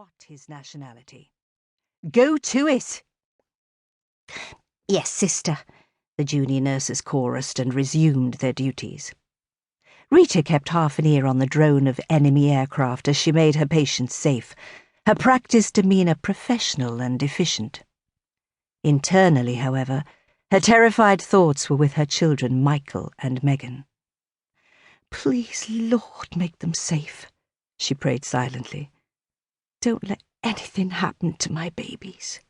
what his nationality. "Go to it!" "Yes, sister," the junior nurses chorused and resumed their duties. Rita kept half an ear on the drone of enemy aircraft as she made her patients safe, her practiced demeanour professional and efficient. Internally, however, her terrified thoughts were with her children Michael and Megan. "Please, Lord, make them safe," she prayed silently. "Don't let anything happen to my babies."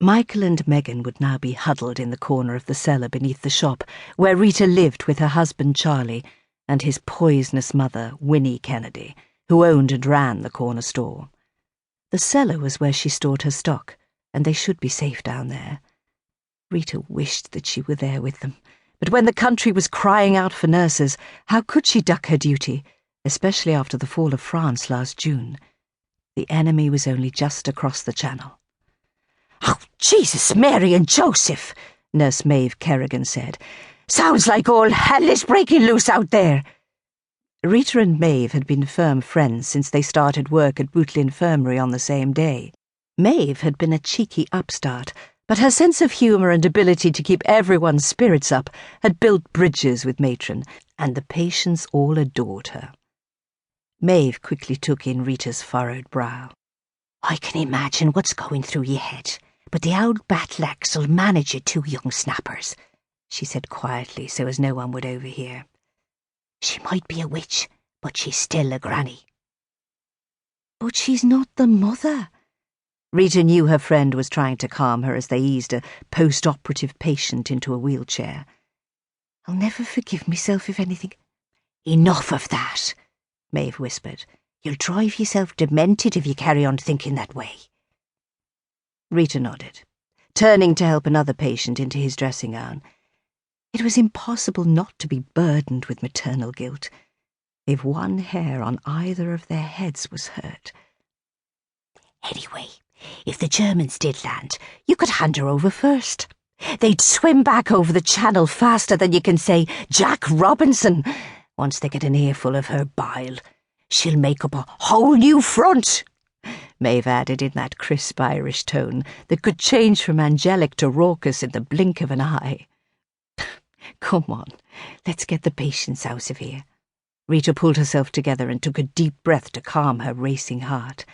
Michael and Megan would now be huddled in the corner of the cellar beneath the shop, where Rita lived with her husband Charlie and his poisonous mother, Winnie Kennedy, who owned and ran the corner store. The cellar was where she stored her stock, and they should be safe down there. Rita wished that she were there with them, but when the country was crying out for nurses, how could she duck her duty, especially after the fall of France last June? The enemy was only just across the channel. "Oh, Jesus, Mary and Joseph," Nurse Maeve Kerrigan said. "Sounds like all hell is breaking loose out there." Rita and Maeve had been firm friends since they started work at Bootley Infirmary on the same day. Maeve had been a cheeky upstart, but her sense of humour and ability to keep everyone's spirits up had built bridges with Matron, and the patients all adored her. Maeve quickly took in Rita's furrowed brow. "I can imagine what's going through your head, but the old bat-lax'll manage it, 2 young snappers," she said quietly so as no one would overhear. "She might be a witch, but she's still a granny." "But she's not the mother." Rita knew her friend was trying to calm her as they eased a post-operative patient into a wheelchair. "I'll never forgive myself if anything—" "Enough of that," Maeve whispered. "You'll drive yourself demented if you carry on thinking that way." Rita nodded, turning to help another patient into his dressing gown. It was impossible not to be burdened with maternal guilt, if one hair on either of their heads was hurt. "Anyway, if the Germans did land, you could hand her over first. They'd swim back over the channel faster than you can say Jack Robinson. Once they get an earful of her bile, she'll make up a whole new front," Maeve added in that crisp Irish tone that could change from angelic to raucous in the blink of an eye. "Come on, let's get the patients out of here." Rita pulled herself together and took a deep breath to calm her racing heart.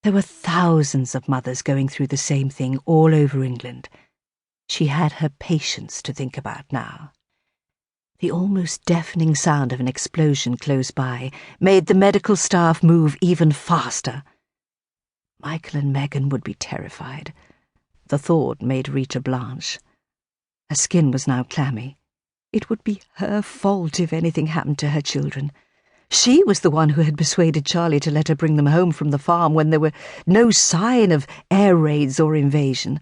There were thousands of mothers going through the same thing all over England. She had her patients to think about now. The almost deafening sound of an explosion close by made the medical staff move even faster. Michael and Megan would be terrified. The thought made Rita blanch. Her skin was now clammy. It would be her fault if anything happened to her children. She was the one who had persuaded Charlie to let her bring them home from the farm when there were no sign of air raids or invasion,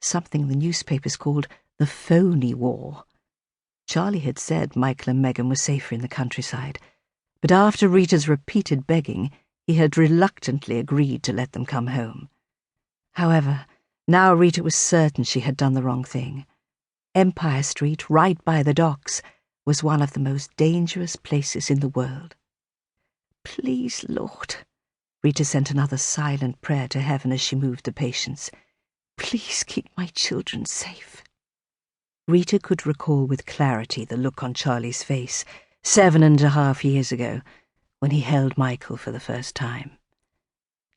something the newspapers called the phoney war. Charlie had said Michael and Megan were safer in the countryside, but after Rita's repeated begging, he had reluctantly agreed to let them come home. However, now Rita was certain she had done the wrong thing. Empire Street, right by the docks, was one of the most dangerous places in the world. "Please, Lord," Rita sent another silent prayer to heaven as she moved the patients. "Please keep my children safe." Rita could recall with clarity the look on Charlie's face 7.5 years ago, when he held Michael for the first time.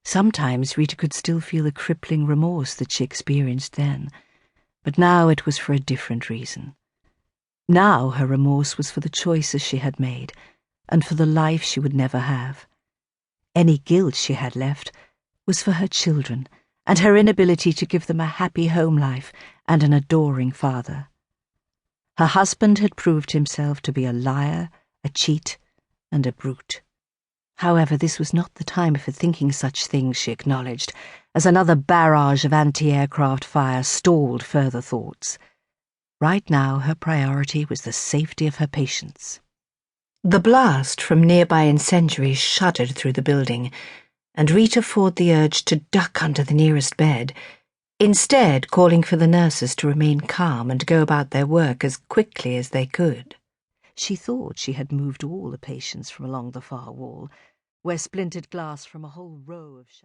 Sometimes Rita could still feel the crippling remorse that she experienced then, but now it was for a different reason. Now her remorse was for the choices she had made, and for the life she would never have. Any guilt she had left was for her children, and her inability to give them a happy home life and an adoring father. Her husband had proved himself to be a liar, a cheat, and a brute. However, this was not the time for thinking such things, she acknowledged, as another barrage of anti-aircraft fire stalled further thoughts. Right now, her priority was the safety of her patients. The blast from nearby incendiaries shuddered through the building, and Rita fought the urge to duck under the nearest bed, instead calling for the nurses to remain calm and go about their work as quickly as they could. She thought she had moved all the patients from along the far wall, where splintered glass from a whole row of